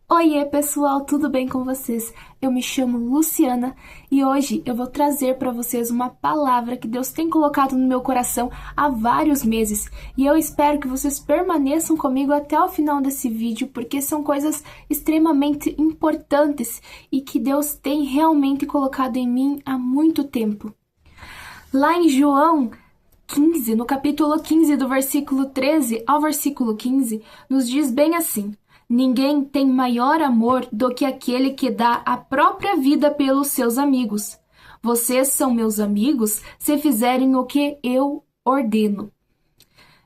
Oiê, pessoal, tudo bem com vocês? Eu me chamo Luciana e hoje eu vou trazer para vocês uma palavra que Deus tem colocado no meu coração há vários meses. E eu espero que vocês permaneçam comigo até o final desse vídeo, porque são coisas extremamente importantes e que Deus tem realmente colocado em mim há muito tempo. Lá em João 15, no capítulo 15, do versículo 13 ao versículo 15, nos diz bem assim: Ninguém tem maior amor do que aquele que dá a própria vida pelos seus amigos. Vocês são meus amigos se fizerem o que eu ordeno.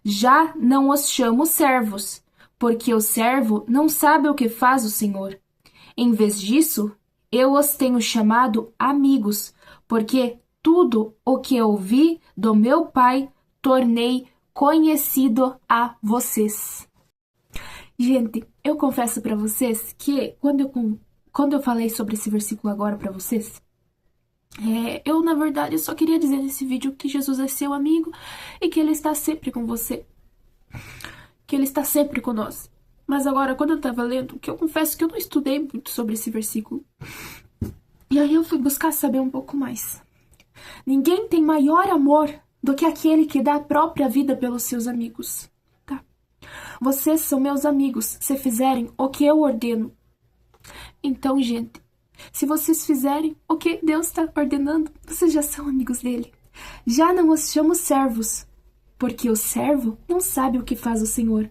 Já não os chamo servos, porque o servo não sabe o que faz o Senhor. Em vez disso, eu os tenho chamado amigos, porque tudo o que ouvi do meu Pai tornei conhecido a vocês. Gente, eu confesso para vocês que quando eu falei sobre esse versículo agora para vocês, eu na verdade só queria dizer nesse vídeo que Jesus é seu amigo e que ele está sempre com você, que ele está sempre conosco. Mas agora, quando eu tava lendo, que eu confesso que eu não estudei muito sobre esse versículo, e aí eu fui buscar saber um pouco mais. Ninguém tem maior amor do que aquele que dá a própria vida pelos seus amigos. Tá? Vocês são meus amigos se fizerem o que eu ordeno. Então, gente, se vocês fizerem o que Deus está ordenando, vocês já são amigos dele. Já não os chamo servos, porque o servo não sabe o que faz o Senhor.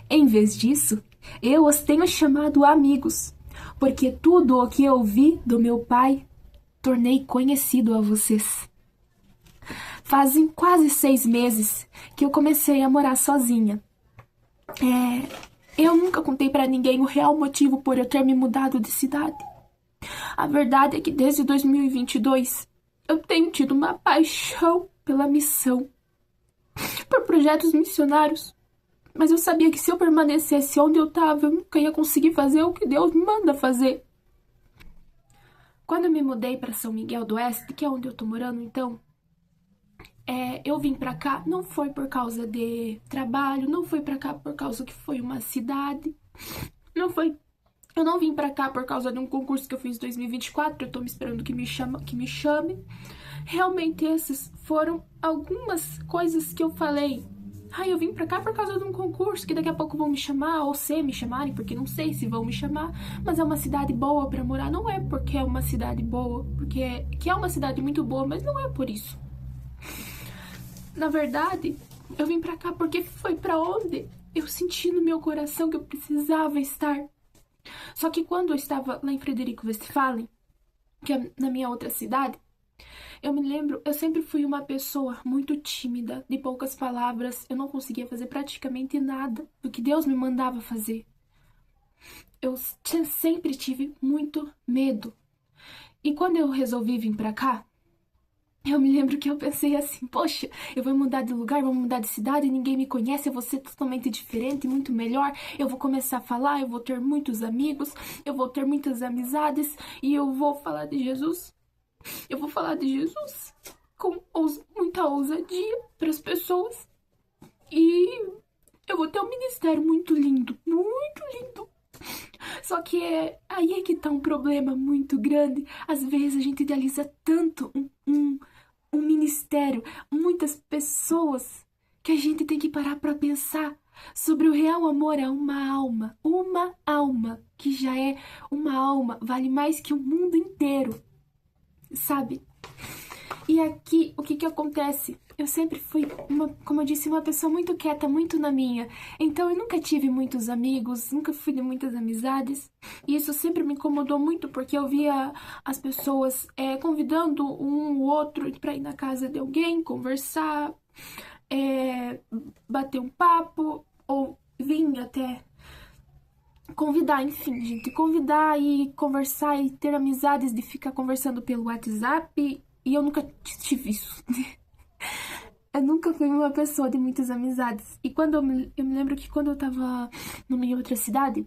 Em vez disso, eu os tenho chamado amigos, porque tudo o que eu ouvi do meu Pai tornei conhecido a vocês. Fazem quase 6 meses que eu comecei a morar sozinha. Eu nunca contei pra ninguém o real motivo por eu ter me mudado de cidade. A verdade é que desde 2022 eu tenho tido uma paixão pela missão, por projetos missionários. Mas eu sabia que se eu permanecesse onde eu estava, eu nunca ia conseguir fazer o que Deus me manda fazer. Quando eu me mudei para São Miguel do Oeste, que é onde eu tô morando então, eu vim pra cá, não foi por causa de trabalho, não foi pra cá por causa que foi uma cidade, não foi. Eu não vim pra cá por causa de um concurso que eu fiz em 2024, eu tô me esperando que me chame. Realmente essas foram algumas coisas que eu falei. Eu vim pra cá por causa de um concurso que daqui a pouco vão me chamar, ou se me chamarem, porque não sei se vão me chamar, mas é uma cidade boa pra morar. Não é porque é uma cidade boa, porque que é uma cidade muito boa, mas não é por isso. Na verdade, eu vim pra cá porque foi pra onde eu senti no meu coração que eu precisava estar. Só que quando eu estava lá em Frederico Westphalen, que é na minha outra cidade, eu me lembro, eu sempre fui uma pessoa muito tímida, de poucas palavras, eu não conseguia fazer praticamente nada do que Deus me mandava fazer. Eu sempre tive muito medo. E quando eu resolvi vir pra cá, eu me lembro que eu pensei assim, poxa, eu vou mudar de lugar, vou mudar de cidade, ninguém me conhece, eu vou ser totalmente diferente, muito melhor, eu vou começar a falar, eu vou ter muitos amigos, eu vou ter muitas amizades e eu vou falar de Jesus. Eu vou falar de Jesus com muita ousadia para as pessoas e eu vou ter um ministério muito lindo, muito lindo. Só que aí é que tá um problema muito grande. Às vezes a gente idealiza tanto um ministério, muitas pessoas, que a gente tem que parar para pensar sobre o real amor a uma alma, que já é uma alma, vale mais que o mundo inteiro, sabe? E aqui, o que que acontece? Eu sempre fui, como eu disse, uma pessoa muito quieta, muito na minha. Então, eu nunca tive muitos amigos, nunca fui de muitas amizades. E isso sempre me incomodou muito, porque eu via as pessoas convidando um ou outro para ir na casa de alguém, conversar, bater um papo, ou vir até convidar, enfim, gente, convidar e conversar e ter amizades de ficar conversando pelo WhatsApp. E eu nunca tive isso. Eu nunca fui uma pessoa de muitas amizades. E quando eu me lembro que quando eu tava numa outra cidade,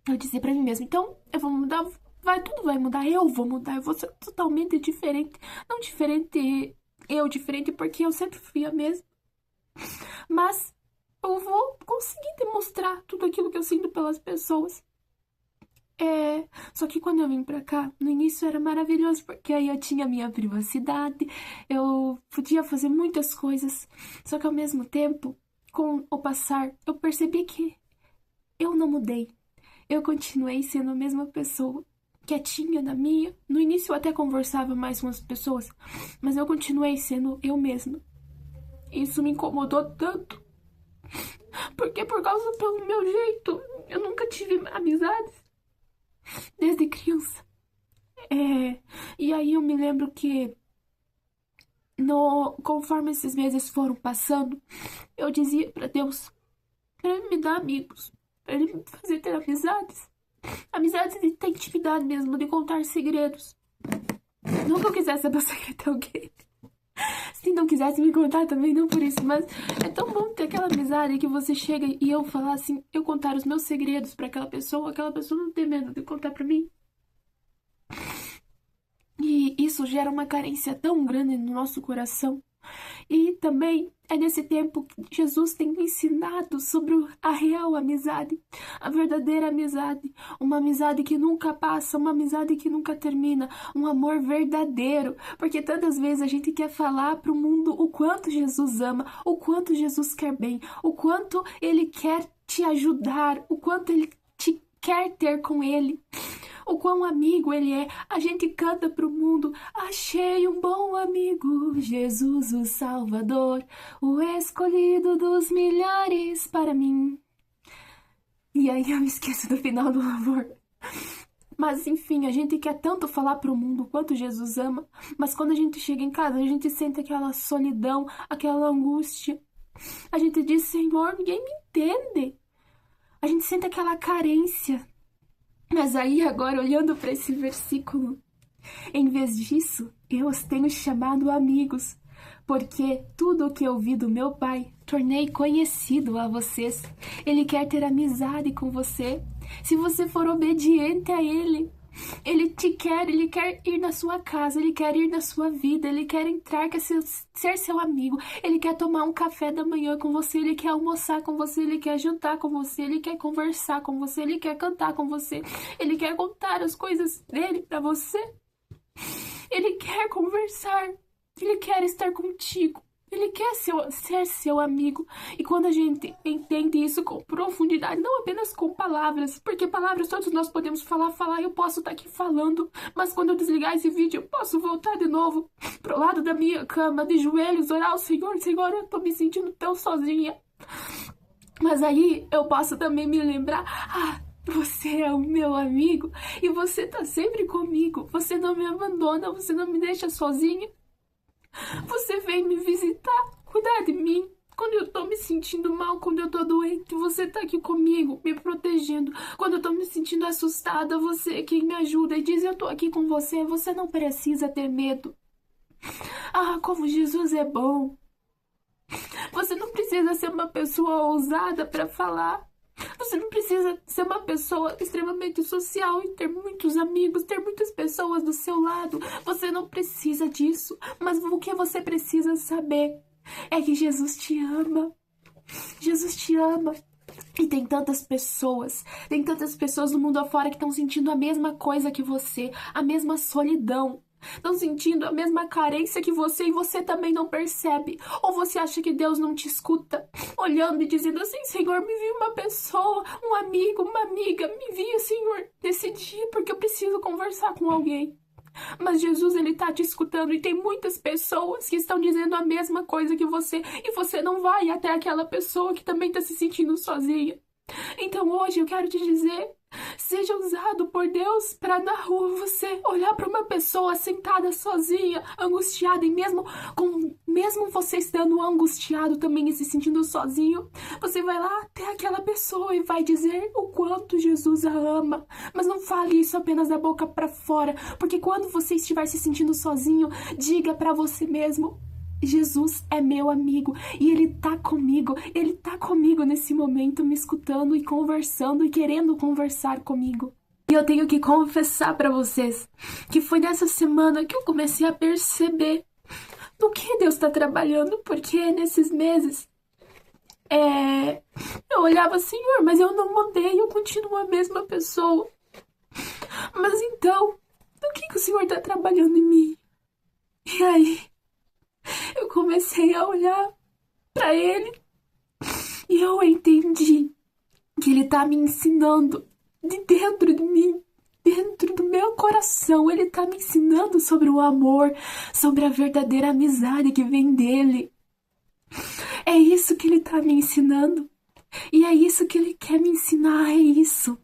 eu dizia pra mim mesma, então eu vou mudar, tudo vai mudar, eu vou mudar, eu vou ser totalmente diferente. Não diferente, diferente porque eu sempre fui a mesma. Mas eu vou conseguir demonstrar tudo aquilo que eu sinto pelas pessoas. Só que quando eu vim pra cá, no início era maravilhoso, porque aí eu tinha minha privacidade, eu podia fazer muitas coisas. Só que ao mesmo tempo, com o passar, eu percebi que eu não mudei. Eu continuei sendo a mesma pessoa, quietinha na minha. No início eu até conversava mais com as pessoas, mas eu continuei sendo eu mesma. Isso me incomodou tanto, porque por causa do meu jeito, eu nunca tive amizades desde criança. E aí eu me lembro que conforme esses meses foram passando, eu dizia pra Deus, pra Ele me dar amigos, pra Ele me fazer ter amizades. Amizades de ter intimidade mesmo, de contar segredos. Não que eu quisesse dar segredo a alguém. Se não quisesse me contar também, não por isso, mas é tão bom ter aquela amizade que você chega e eu falar assim, eu contar os meus segredos pra aquela pessoa não ter medo de contar pra mim. E isso gera uma carência tão grande no nosso coração. E também é nesse tempo que Jesus tem me ensinado sobre a real amizade, a verdadeira amizade, uma amizade que nunca passa, uma amizade que nunca termina, um amor verdadeiro, porque tantas vezes a gente quer falar para o mundo o quanto Jesus ama, o quanto Jesus quer bem, o quanto Ele quer te ajudar, o quanto Ele te quer ter com Ele. O quão amigo Ele é. A gente canta pro mundo: achei um bom amigo, Jesus o Salvador, o escolhido dos milhares para mim. E aí eu me esqueço do final do louvor. Mas enfim, a gente quer tanto falar pro mundo o quanto Jesus ama, mas quando a gente chega em casa, a gente sente aquela solidão, aquela angústia. A gente diz: Senhor, ninguém me entende. A gente sente aquela carência. Mas aí, agora, olhando para esse versículo, em vez disso, eu os tenho chamado amigos, porque tudo o que ouvi do meu Pai, tornei conhecido a vocês. Ele quer ter amizade com você. Se você for obediente a Ele, Ele quer ir na sua casa, Ele quer ir na sua vida, Ele quer entrar, quer ser seu amigo, Ele quer tomar um café da manhã com você, Ele quer almoçar com você, Ele quer jantar com você, Ele quer conversar com você, Ele quer cantar com você, Ele quer contar as coisas dele pra você, Ele quer conversar, Ele quer estar contigo. Ele quer ser seu amigo. E quando a gente entende isso com profundidade, não apenas com palavras, porque palavras todos nós podemos falar, eu posso estar aqui falando, mas quando eu desligar esse vídeo, eu posso voltar de novo pro lado da minha cama, de joelhos, orar ao Senhor: Senhor, eu tô me sentindo tão sozinha. Mas aí eu posso também me lembrar: você é o meu amigo e você tá sempre comigo. Você não me abandona, você não me deixa sozinha. Você vem me visitar, cuidar de mim. Quando eu tô me sentindo mal, quando eu tô doente, você tá aqui comigo, me protegendo. Quando eu tô me sentindo assustada, você é quem me ajuda e diz: eu tô aqui com você, você não precisa ter medo. Como Jesus é bom. Você não precisa ser uma pessoa ousada pra falar. Você não precisa ser uma pessoa extremamente social e ter muitos amigos, ter muitas pessoas do seu lado. Você não precisa disso. Mas o que você precisa saber é que Jesus te ama. Jesus te ama. E tem tantas pessoas no mundo afora que estão sentindo a mesma coisa que você, a mesma solidão. Estão sentindo a mesma carência que você e você também não percebe. Ou você acha que Deus não te escuta, olhando e dizendo assim: Senhor, me envia uma pessoa, um amigo, uma amiga, me envia, Senhor, nesse dia, porque eu preciso conversar com alguém. Mas Jesus, Ele tá te escutando, e tem muitas pessoas que estão dizendo a mesma coisa que você, e você não vai até aquela pessoa que também tá se sentindo sozinha. Então hoje eu quero te dizer: seja usado por Deus para na rua você olhar para uma pessoa sentada sozinha, angustiada, e mesmo você estando angustiado também e se sentindo sozinho, você vai lá até aquela pessoa e vai dizer o quanto Jesus a ama. Mas não fale isso apenas da boca para fora, porque quando você estiver se sentindo sozinho, diga para você mesmo: Jesus é meu amigo e Ele tá comigo nesse momento, me escutando e conversando e querendo conversar comigo. E eu tenho que confessar pra vocês que foi nessa semana que eu comecei a perceber no que Deus tá trabalhando, porque nesses meses eu olhava: Senhor, mas eu não mudei, eu continuo a mesma pessoa. Mas então, o que o Senhor tá trabalhando em mim? E aí, eu comecei a olhar pra ele e eu entendi que ele tá me ensinando de dentro de mim, dentro do meu coração. Ele tá me ensinando sobre o amor, sobre a verdadeira amizade que vem dele. É isso que ele tá me ensinando. E é isso que ele quer me ensinar, é isso.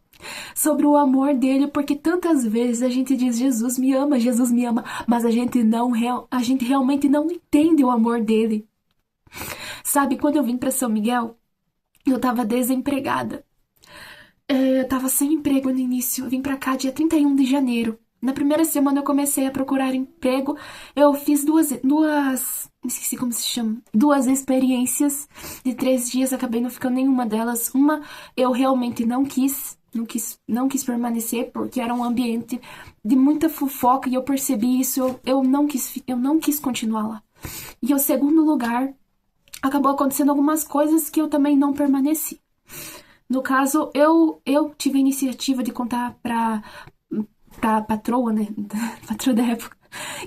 Sobre o amor dele, porque tantas vezes a gente diz Jesus me ama, mas a gente realmente não entende o amor dele. Sabe, quando eu vim para São Miguel, eu tava desempregada. Eu tava sem emprego no início, eu vim pra cá dia 31 de janeiro. Na primeira semana eu comecei a procurar emprego. Eu fiz esqueci como se chama, 2 experiências de 3 dias, acabei não ficando nenhuma delas. Uma eu realmente não quis permanecer porque era um ambiente de muita fofoca e eu percebi isso, eu não quis continuar lá. E o segundo lugar, acabou acontecendo algumas coisas que eu também não permaneci. No caso, eu tive a iniciativa de contar pra patroa, né? Patroa da época,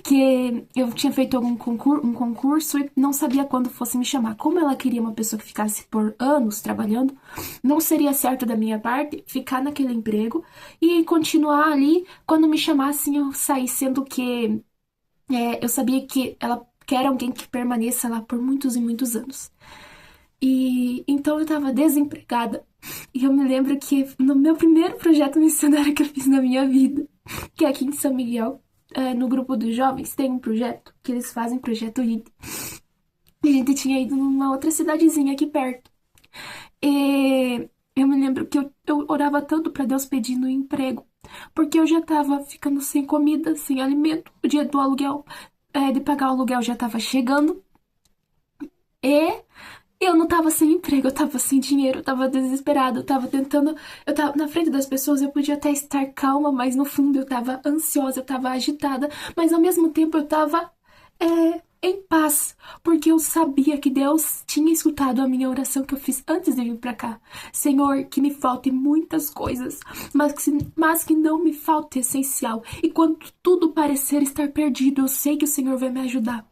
que eu tinha feito um concurso e não sabia quando fosse me chamar. Como ela queria uma pessoa que ficasse por anos trabalhando, não seria certo da minha parte ficar naquele emprego e continuar ali. Quando me chamassem, eu saí, sendo que eu sabia que ela quer alguém que permaneça lá por muitos e muitos anos. E então eu tava desempregada. E eu me lembro que no meu primeiro projeto missionário que eu fiz na minha vida, que é aqui em São Miguel, no grupo dos jovens, tem um projeto que eles fazem, projeto ID. E a gente tinha ido numa outra cidadezinha aqui perto. E eu me lembro que eu orava tanto pra Deus pedindo emprego, porque eu já tava ficando sem comida, sem alimento. O dia do aluguel, de pagar o aluguel já tava chegando. E eu não tava sem emprego, eu tava sem dinheiro, eu tava desesperada, eu tava na frente das pessoas, eu podia até estar calma, mas no fundo eu tava ansiosa, eu tava agitada, mas ao mesmo tempo eu tava em paz, porque eu sabia que Deus tinha escutado a minha oração que eu fiz antes de vir pra cá. Senhor, que me faltem muitas coisas, mas que não me falte o essencial. E quando tudo parecer estar perdido, eu sei que o Senhor vai me ajudar.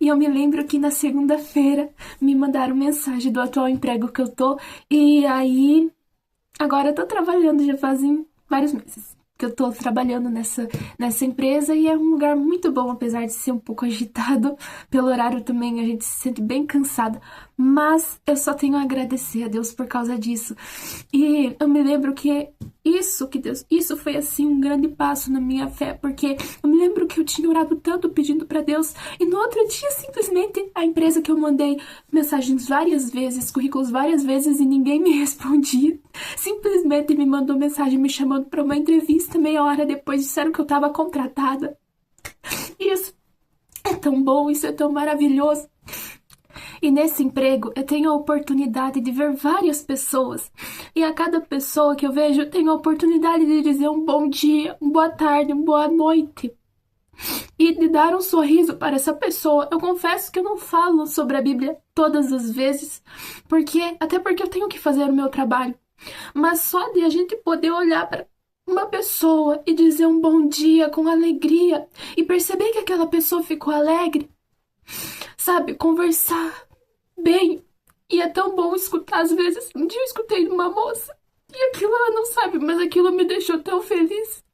E eu me lembro que na segunda-feira me mandaram mensagem do atual emprego que eu tô, e aí agora eu tô trabalhando já fazem vários meses que eu tô trabalhando nessa empresa e é um lugar muito bom, apesar de ser um pouco agitado. Pelo horário também a gente se sente bem cansada, mas eu só tenho a agradecer a Deus por causa disso. E eu me lembro que isso foi assim um grande passo na minha fé, porque eu me lembro que eu tinha orado tanto pedindo pra Deus e no outro dia simplesmente a empresa que eu mandei mensagens várias vezes, currículos várias vezes e ninguém me respondia, simplesmente me mandou mensagem me chamando pra uma entrevista. Meia hora depois disseram que eu tava contratada. Isso é tão bom, isso é tão maravilhoso. E nesse emprego eu tenho a oportunidade de ver várias pessoas. E a cada pessoa que eu vejo, eu tenho a oportunidade de dizer um bom dia, uma boa tarde, uma boa noite. E de dar um sorriso para essa pessoa. Eu confesso que eu não falo sobre a Bíblia todas as vezes, até porque eu tenho que fazer o meu trabalho. Mas só de a gente poder olhar para uma pessoa e dizer um bom dia com alegria e perceber que aquela pessoa ficou alegre, sabe, conversar bem. E é tão bom escutar, às vezes. Um dia eu escutei uma moça e aquilo ela não sabe, mas aquilo me deixou tão feliz.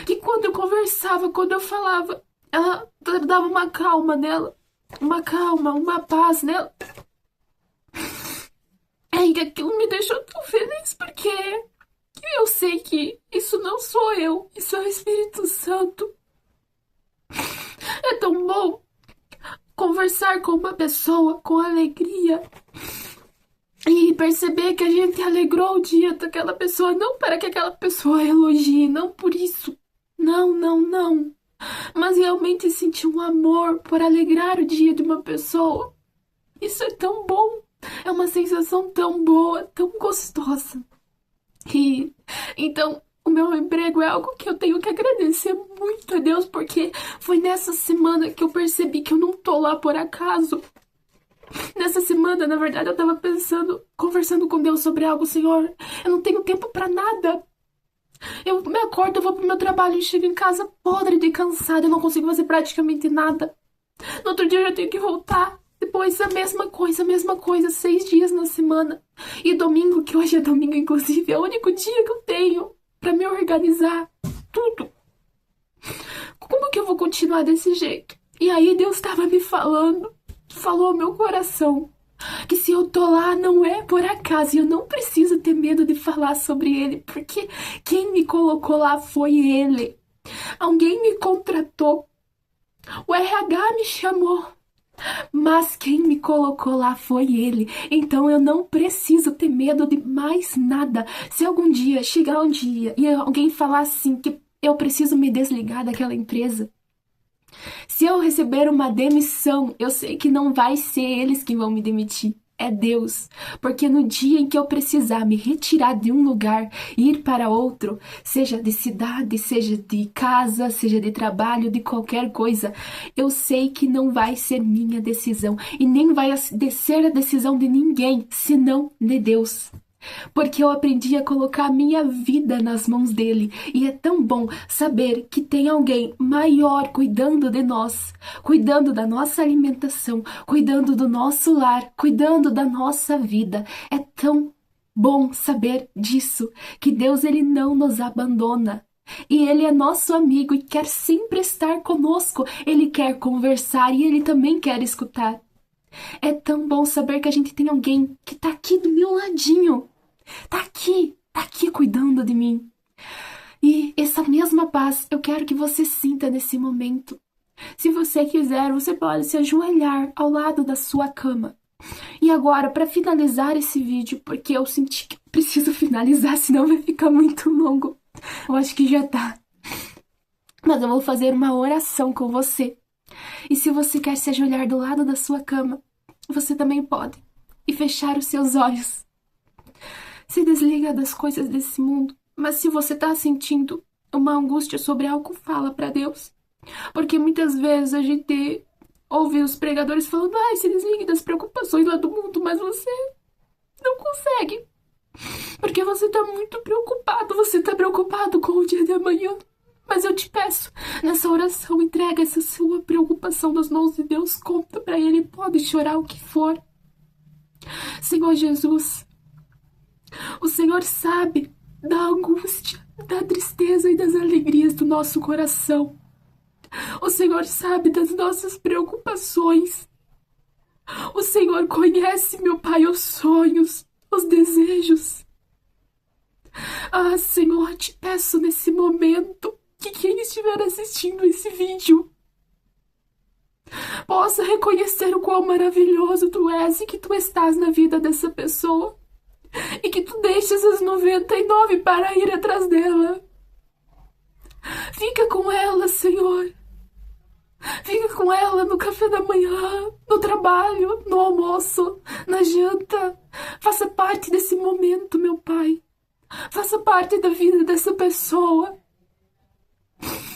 Que quando eu conversava, quando eu falava, ela dava uma calma nela, uma calma, uma paz nela. E aquilo me deixou tão feliz, porque eu sei que isso não sou eu, isso é o Espírito Santo. É tão bom conversar com uma pessoa com alegria e perceber que a gente alegrou o dia daquela pessoa, não para que aquela pessoa elogie, não por isso, não, mas realmente sentir um amor por alegrar o dia de uma pessoa. Isso é tão bom, é uma sensação tão boa, tão gostosa. E então o meu emprego é algo que eu tenho que agradecer muito a Deus, porque foi nessa semana que eu percebi que eu não tô lá por acaso. Nessa semana, na verdade, eu tava conversando com Deus sobre algo. Senhor, eu não tenho tempo pra nada. Eu me acordo, eu vou pro meu trabalho e chego em casa podre de cansada, eu não consigo fazer praticamente nada. No outro dia eu já tenho que voltar. Depois a mesma coisa, 6 dias na semana. E domingo, que hoje é domingo, inclusive, é o único dia que eu tenho pra me organizar. Tudo. Como que eu vou continuar desse jeito? E aí Deus estava me falando, falou ao meu coração, que se eu tô lá não é por acaso, e eu não preciso ter medo de falar sobre ele, porque quem me colocou lá foi ele. Alguém me contratou, o RH me chamou, mas quem me colocou lá foi ele. Então eu não preciso ter medo de mais nada. Se algum dia chegar um dia e alguém falar assim que eu preciso me desligar daquela empresa, se eu receber uma demissão, eu sei que não vai ser eles que vão me demitir. É Deus, porque no dia em que eu precisar me retirar de um lugar e ir para outro, seja de cidade, seja de casa, seja de trabalho, de qualquer coisa, eu sei que não vai ser minha decisão e nem vai ser a decisão de ninguém, senão de Deus. Porque eu aprendi a colocar a minha vida nas mãos dele. E é tão bom saber que tem alguém maior cuidando de nós, cuidando da nossa alimentação, cuidando do nosso lar, cuidando da nossa vida. É tão bom saber disso, que Deus ele não nos abandona. E ele é nosso amigo e quer sempre estar conosco. Ele quer conversar e ele também quer escutar. É tão bom saber que a gente tem alguém que tá aqui do meu ladinho. Tá aqui cuidando de mim. E essa mesma paz eu quero que você sinta nesse momento. Se você quiser, você pode se ajoelhar ao lado da sua cama. E agora, para finalizar esse vídeo, porque eu senti que preciso finalizar, senão vai ficar muito longo. Eu acho que já tá. Mas eu vou fazer uma oração com você. E se você quer se ajoelhar do lado da sua cama, você também pode. E fechar os seus olhos. Se desliga das coisas desse mundo. Mas se você tá sentindo uma angústia sobre algo, fala para Deus. Porque muitas vezes a gente ouve os pregadores falando: ai, se desligue das preocupações lá do mundo, mas você não consegue. Porque você tá muito preocupado, você tá preocupado com o dia de amanhã. Mas eu te peço, nessa oração, entrega essa sua preocupação nas mãos de Deus, conta para Ele, pode chorar o que for. Senhor Jesus, o Senhor sabe da angústia, da tristeza e das alegrias do nosso coração. O Senhor sabe das nossas preocupações. O Senhor conhece, meu Pai, os sonhos, os desejos. Ah, Senhor, te peço nesse momento que quem estiver assistindo esse vídeo possa reconhecer o quão maravilhoso tu és e que tu estás na vida dessa pessoa. E que tu deixes as 99 para ir atrás dela. Fica com ela, Senhor. Fica com ela no café da manhã, no trabalho, no almoço, na janta. Faça parte desse momento, meu Pai. Faça parte da vida dessa pessoa.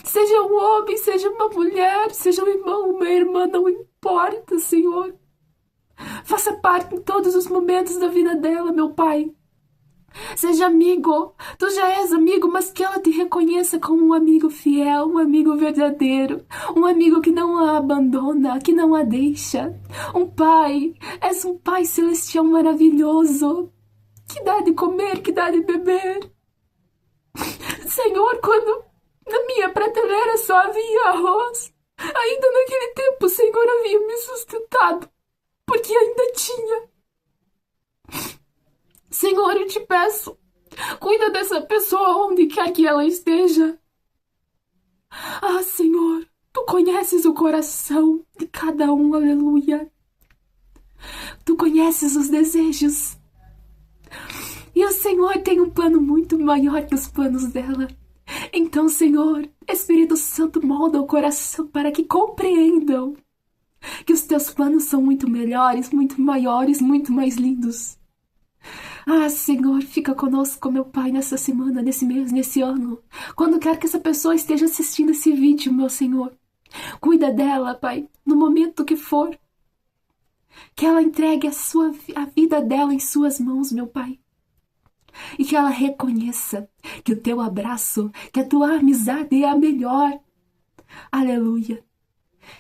Seja um homem, seja uma mulher, seja um irmão, uma irmã, não importa, Senhor. Faça parte em todos os momentos da vida dela, meu Pai. Seja amigo, tu já és amigo, mas que ela te reconheça como um amigo fiel, um amigo verdadeiro, um amigo que não a abandona, que não a deixa. Um pai, és um pai celestial maravilhoso, que dá de comer, que dá de beber. Senhor, quando na minha prateleira só havia arroz, ainda naquele tempo o Senhor havia me sustentado, porque ainda tinha. Senhor, eu te peço, cuida dessa pessoa onde quer que ela esteja. Ah, Senhor, tu conheces o coração de cada um, aleluia. Tu conheces os desejos. E o Senhor tem um plano muito maior que os planos dela. Então, Senhor, Espírito Santo, molda o coração para que compreendam que os teus planos são muito melhores, muito maiores, muito mais lindos. Ah, Senhor, fica conosco, meu Pai, nessa semana, nesse mês, nesse ano. Quando quer que essa pessoa esteja assistindo esse vídeo, meu Senhor, cuida dela, Pai, no momento que for. Que ela entregue a vida dela em suas mãos, meu Pai. e que ela reconheça que o teu abraço, que a tua amizade é a melhor. Aleluia.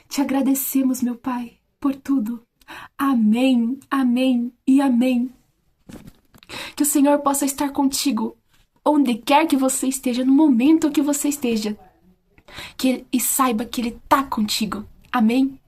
Te agradecemos, meu Pai, por tudo. Amém, amém e amém. Que o Senhor possa estar contigo, onde quer que você esteja, no momento que você esteja. E saiba que Ele está contigo. Amém?